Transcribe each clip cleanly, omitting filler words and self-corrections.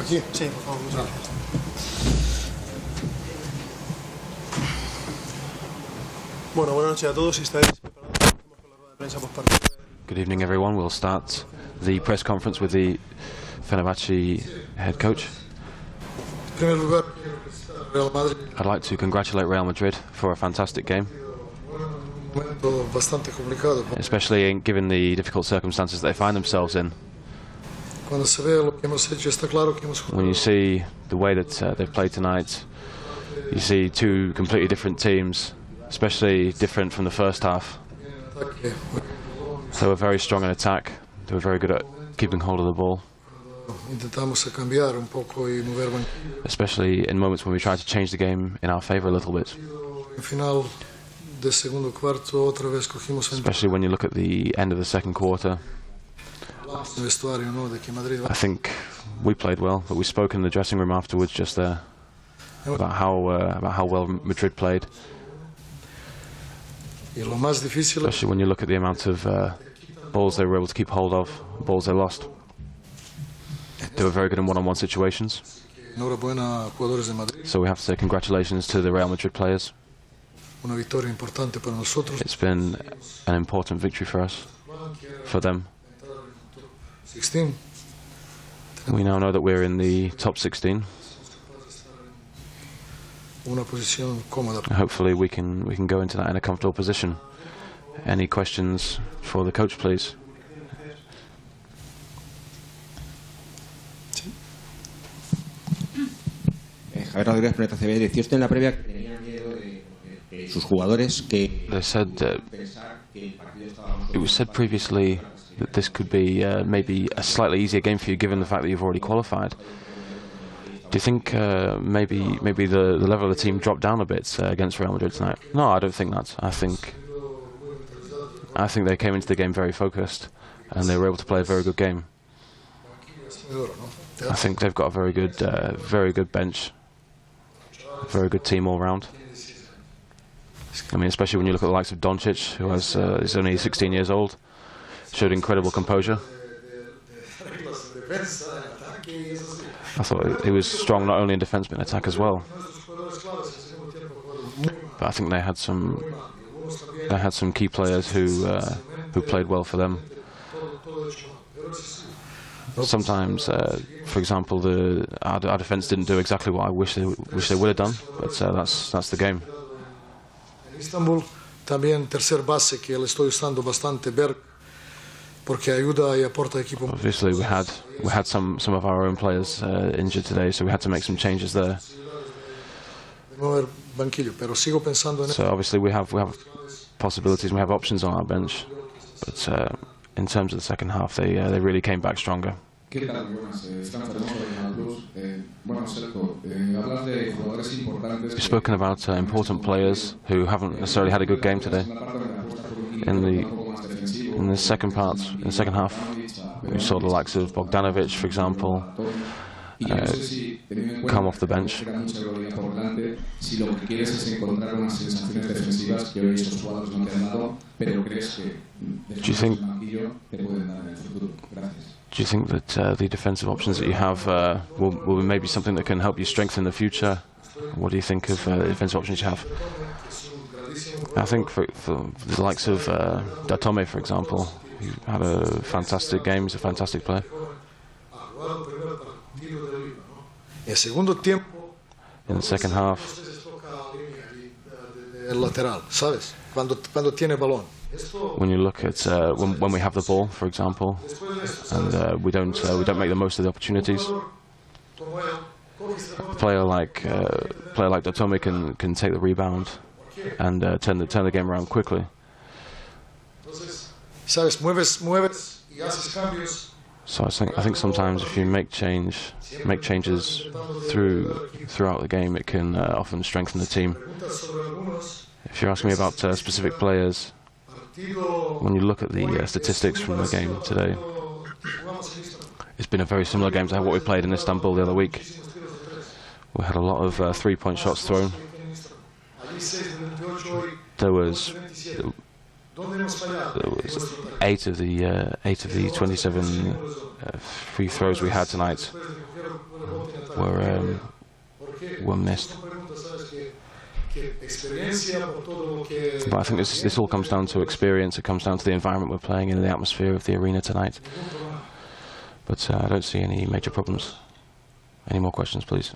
Aquí. Sí, por favor, muchas gracias. Bueno, buenas noches a todos. Si estáis preparados, empezamos con la rueda de prensa postpartido. Good evening, everyone. We'll start the press conference with the Fenerbahce head coach. En primer lugar, quiero felicitar a Real Madrid. I'd like to congratulate Real Madrid for a fantastic game, Un momento bastante complicado. especially given the difficult circumstances they find themselves in. Cuando se ve lo que hemos hecho, está claro que hemos jugado. When you see the way that they've played tonight, you see two completely different teams, especially different from the first half. They were very strong in attack. They were very good at keeping hold of the ball, Intentamos cambiar un poco y mover banquillo. especially in moments when we tried to change the game in our favour a little bit. En final del segundo cuarto, otra vez cogimos Especially when you look at the end of the second quarter. el vestuario, ¿no? De que Madrid va. I think we played well, but we spoke in the dressing room afterwards just there about how well Madrid played. Y lo más difícil Especially when you look at the amount of balls they were able to keep hold of, balls they lost. They were very good in one-on-one situations. enhorabuena a jugadores de Madrid. So we have to say congratulations to the Real Madrid players. Una victoria importante para nosotros. It's been an important victory for us, for them. 16. We now know that we're in the top 16. Una posición cómoda. Hopefully we can go into that in a comfortable position. Any questions for the coach, please? Javier Rodríguez, Planeta CB, decía usted en la previa que tenía miedo de sus jugadores que They said pensar que el partido estaba it was said previously that this could be maybe a slightly easier game for you, given the fact that you've already qualified. Do you think maybe the level of the team dropped down a bit against Real Madrid tonight? No, I don't think that. I think they came into the game very focused, and they were able to play a very good game. I think they've got a very good bench, very good team all round. I mean, especially when you look at the likes of Doncic, who is only 16 years old, showed incredible composure. I thought he was strong not only in defence but in attack as well. But I think they had some key players who played well for them. Sometimes, for example, our defence didn't do exactly what I wish they would have done, but that's the game. En Istanbul también tercer base que le estoy usando bastante Berg porque ayuda y aporta equipo. Obviously, we had some of our own players injured today, so we had to make some changes there. Mover banquillo, pero sigo pensando en So obviously we have possibilities, we have options on our bench, but in terms of the second half, they really came back stronger. ¿Qué tal? Buenas, Fran Fermoso de Canal Plus. Bueno, Sergio, hablas de jugadores importantes. You've spoken about important players who haven't necessarily had a good game today. In the second half, we saw the likes of Bogdanovic, for example, come off the bench. Si lo que quieres es encontrar unas sensaciones defensivas que hoy esos jugadores no te han dado, pero crees que después del banquillo te pueden dar en el futuro. Gracias. Do you think that the defensive options that you have will be maybe something that can help you strengthen the future? What do you think of the defensive options you have? I think for the likes of Datome, for example, he had a fantastic game. He's a fantastic player. In the second half, el lateral, ¿sabes? Cuando tiene balón. when you look at when we have the ball, for example, and we don't make the most of the opportunities. A player like Datome can take the rebound and turn the game around quickly. ¿Sabes? Mueves y haces cambios. So I think sometimes if you make changes throughout the game, it can often strengthen the team. If you're asking me about specific players, when you look at the statistics from the game today, it's been a very similar game to what we played in Istanbul the other week. We had a lot of three-point shots thrown. There was 8 of the 27 free throws we had tonight were missed. But I think this all comes down to experience. It comes down to the environment we're playing in, the atmosphere of the arena tonight. But I don't see any major problems. Any more questions, please?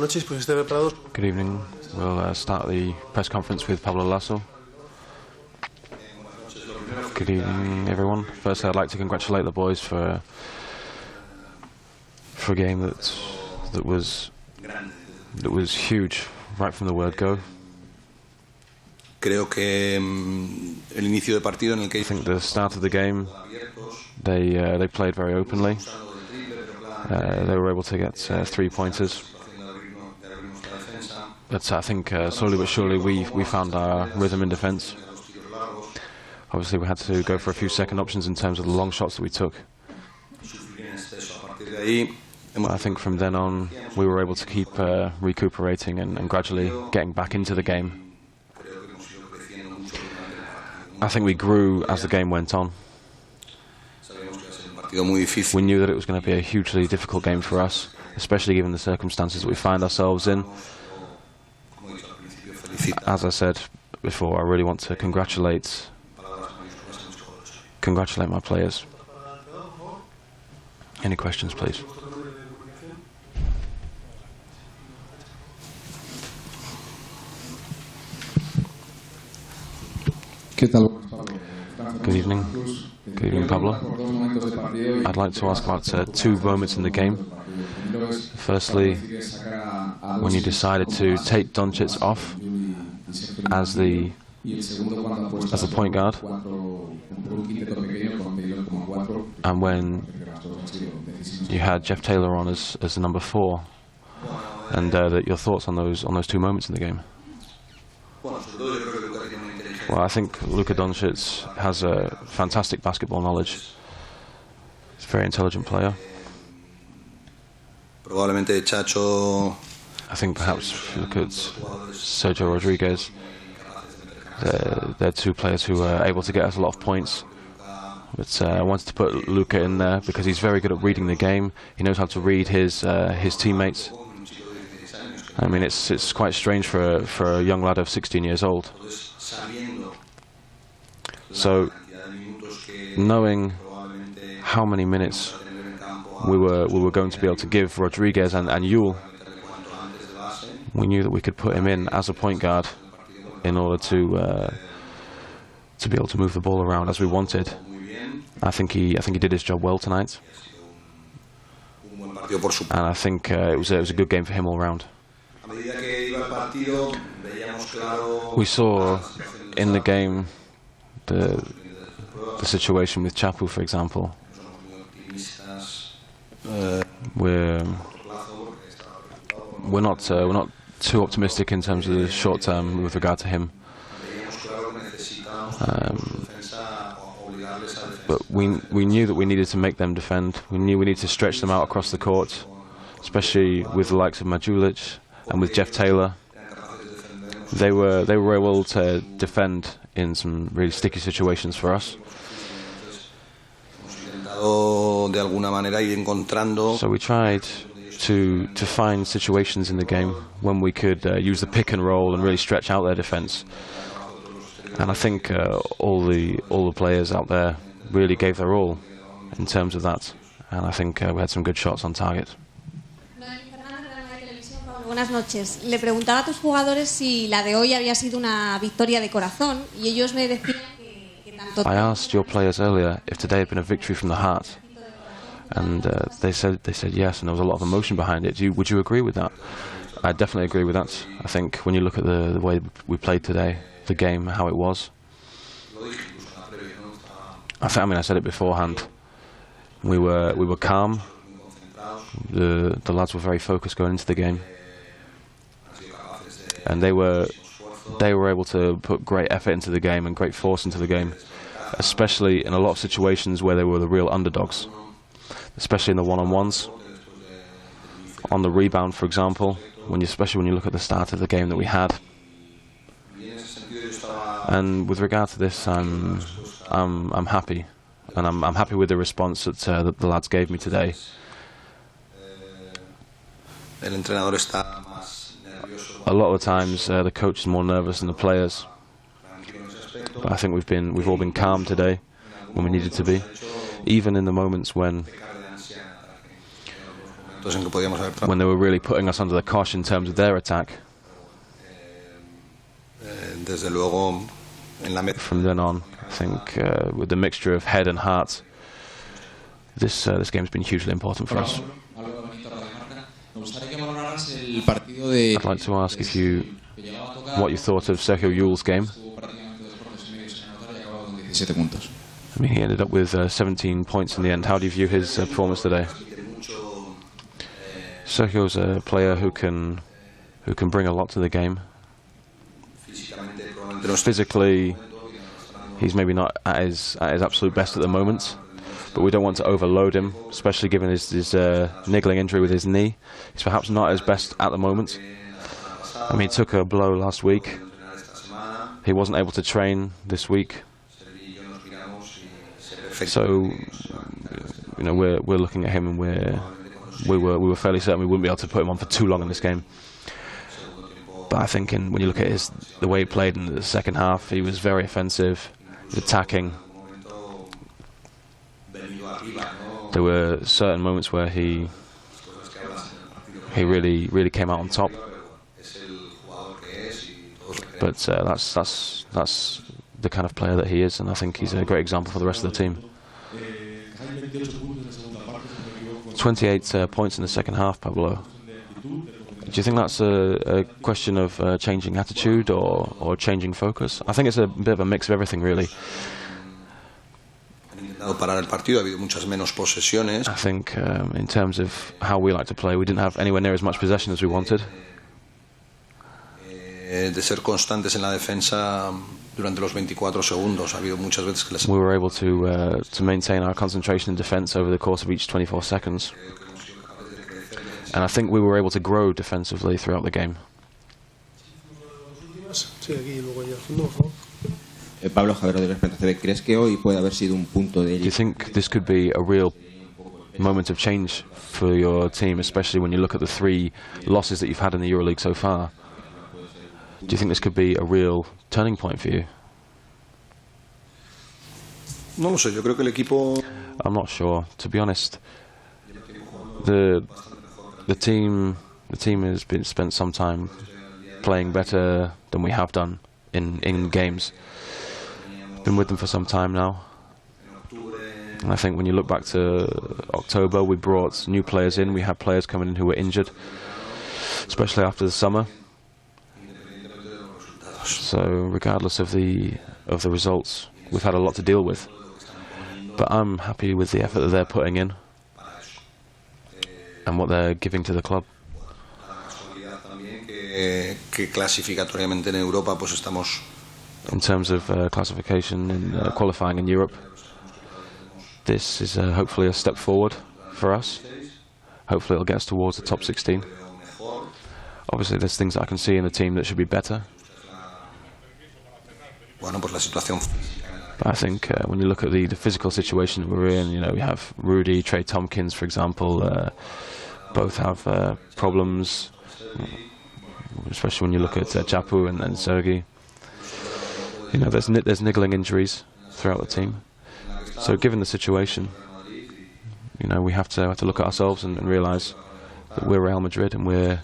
Good evening. We'll start the press conference with Pablo Lasso. Good evening, everyone. Firstly, I'd like to congratulate the boys for a game that was huge right from the word go. Creo que el inicio de partido en el que I think the start of the game, they played very openly. They were able to get 3 pointers. But I think slowly but surely we found our rhythm in defence. Obviously we had to go for a few second options in terms of the long shots that we took. But I think from then on we were able to keep recuperating and gradually getting back into the game. I think we grew as the game went on. We knew that it was going to be a hugely difficult game for us, especially given the circumstances that we find ourselves in. As I said before, I really want to congratulate my players. Any questions, please? Good evening. Good evening, Pablo. I'd like to ask about 2 moments in the game. Firstly, when you decided to take Doncic off as the point guard, and when you had Jeff Taylor on as the number 4, and your thoughts on those 2 moments in the game. Well, I think Luka Doncic has a fantastic basketball knowledge. He's a very intelligent player. I think perhaps if you look at Sergio Rodriguez, they're 2 players who are able to get us a lot of points. But I wanted to put Luka in there because he's very good at reading the game. He knows how to read his teammates. I mean, it's quite strange for a young lad of 16 years old. So, knowing how many minutes we were going to be able to give Rodriguez and Yule, we knew that we could put him in as a point guard in order to be able to move the ball around as we wanted. I think he did his job well tonight, and I think it was a good game for him all round. We saw in the game the situation with Chapu, for example. We're not too optimistic in terms of the short term with regard to him. But we knew that we needed to make them defend. We knew we needed to stretch them out across the court, especially with the likes of Majulic and with Jeff Taylor. They were able to defend in some really sticky situations for us. So we tried to find situations in the game when we could use the pick and roll and really stretch out their defense. And I think all the players out there really gave their all in terms of that. And I think we had some good shots on target. Buenas noches. Le preguntaba a tus jugadores si la de hoy había sido una victoria de corazón y ellos me decían que tanto. I asked your players earlier if today had been a victory from the heart, and they said yes, and there was a lot of emotion behind it. Would you agree with that? I definitely agree with that. I think when you look at the way we played today, the game, how it was. I said it beforehand. We were calm. The lads were very focused going into the game. And they were able to put great effort into the game and great force into the game, especially in a lot of situations where they were the real underdogs, especially in the one-on-ones, on the rebound, for example, especially when you look at the start of the game that we had. And with regard to this, I'm happy, and I'm happy with the response that the lads gave me today. A lot of the times, the coach is more nervous than the players. But I think we've all been calm today when we needed to be, even in the moments when when they were really putting us under the cosh in terms of their attack. From then on, I think with the mixture of head and heart, this game's been hugely important for us. I'd like to ask what you thought of Sergio Llull's game. I mean, he ended up with 17 points in the end. How do you view his performance today? Sergio's a player who can bring a lot to the game. Physically, he's maybe not at his absolute best at the moment, but we don't want to overload him, especially given his niggling injury with his knee. He's perhaps not at his best at the moment. I mean, he took a blow last week. He wasn't able to train this week. So, you know, we're looking at him, and we were fairly certain we wouldn't be able to put him on for too long in this game. But I think when you look at the way he played in the second half, he was very offensive, attacking. There were certain moments where he really came out on top. But that's the kind of player that he is, and I think he's a great example for the rest of the team. 28 points in the second half, Pablo. Do you think that's a question of changing attitude or changing focus? I think it's a bit of a mix of everything, really. I think in terms of how we like to play, we didn't have anywhere near as much possession as we wanted. We were able to maintain our concentration in defence over the course of each 24 seconds. And I think we were able to grow defensively throughout the game. Pablo Javier de Esperanza CB, ¿crees que hoy puede haber sido un punto de... Do you think this could be a real moment of change for your team, especially when you look at the 3 losses that you've had in the EuroLeague so far? Do you think this could be a real turning point for you? I'm not sure, to be honest. The team has spent some time playing better than we have done in games. Been with them for some time now. And I think when you look back to October, we brought new players in. We had players coming in who were injured, especially after the summer. So regardless of the results, we've had a lot to deal with. But I'm happy with the effort that they're putting in and what they're giving to the club. In terms of classification and qualifying in Europe, this is hopefully a step forward for us. Hopefully it'll get us towards the top 16. Obviously there's things that I can see in the team that should be better. But I think when you look at the physical situation that we're in, you know, we have Rudy, Trey Tompkins, for example, both have problems, especially when you look at Chapu and Sergei. You know, there's niggling injuries throughout the team. So given the situation, you know, we have to look at ourselves and realise that we're Real Madrid and we're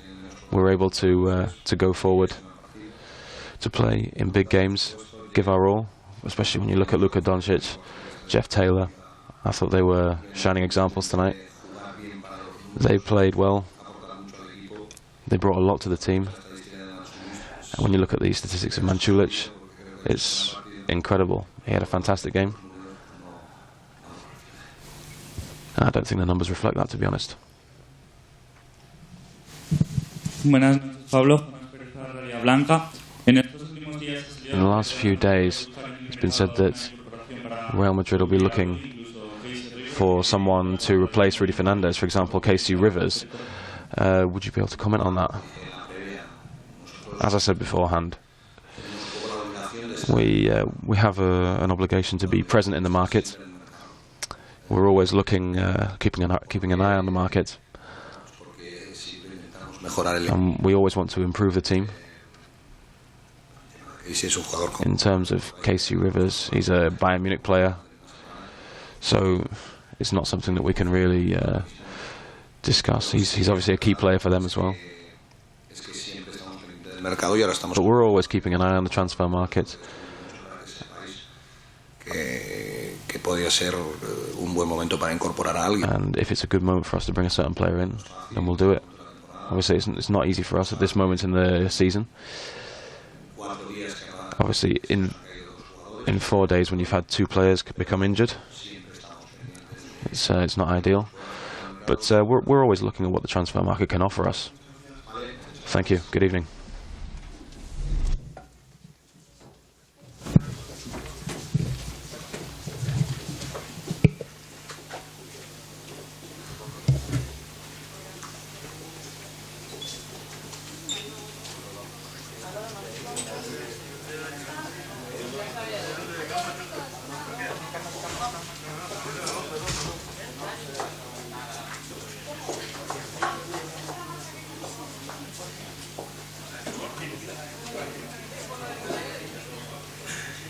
able to go forward, to play in big games, give our all. Especially when you look at Luka Doncic, Jeff Taylor. I thought they were shining examples tonight. They played well. They brought a lot to the team. And when you look at the statistics of Manchulic, it's incredible. He had a fantastic game. And I don't think the numbers reflect that, to be honest. Buenas, Pablo. In the last few days, it's been said that Real Madrid will be looking for someone to replace Rudy Fernandez, for example, Casey Rivers. Would you be able to comment on that? As I said beforehand, we have an obligation to be present in the market. We're always looking, keeping an eye on the market. We always want to improve the team. In terms of Casey Rivers, he's a Bayern Munich player, so it's not something that we can really discuss. He's obviously a key player for them as well. Es que siempre estamos pendientes del mercado y ahora estamos But we're always keeping an eye on the transfer market. que podría ser un buen momento para incorporar a alguien. And if it's a good moment for us to bring a certain player in, then we'll do it. Obviously, it's not easy for us at this moment in the season. Obviously, in 4 days when you've had 2 players become injured, it's not ideal. But we're always looking at what the transfer market can offer us. Thank you. Good evening.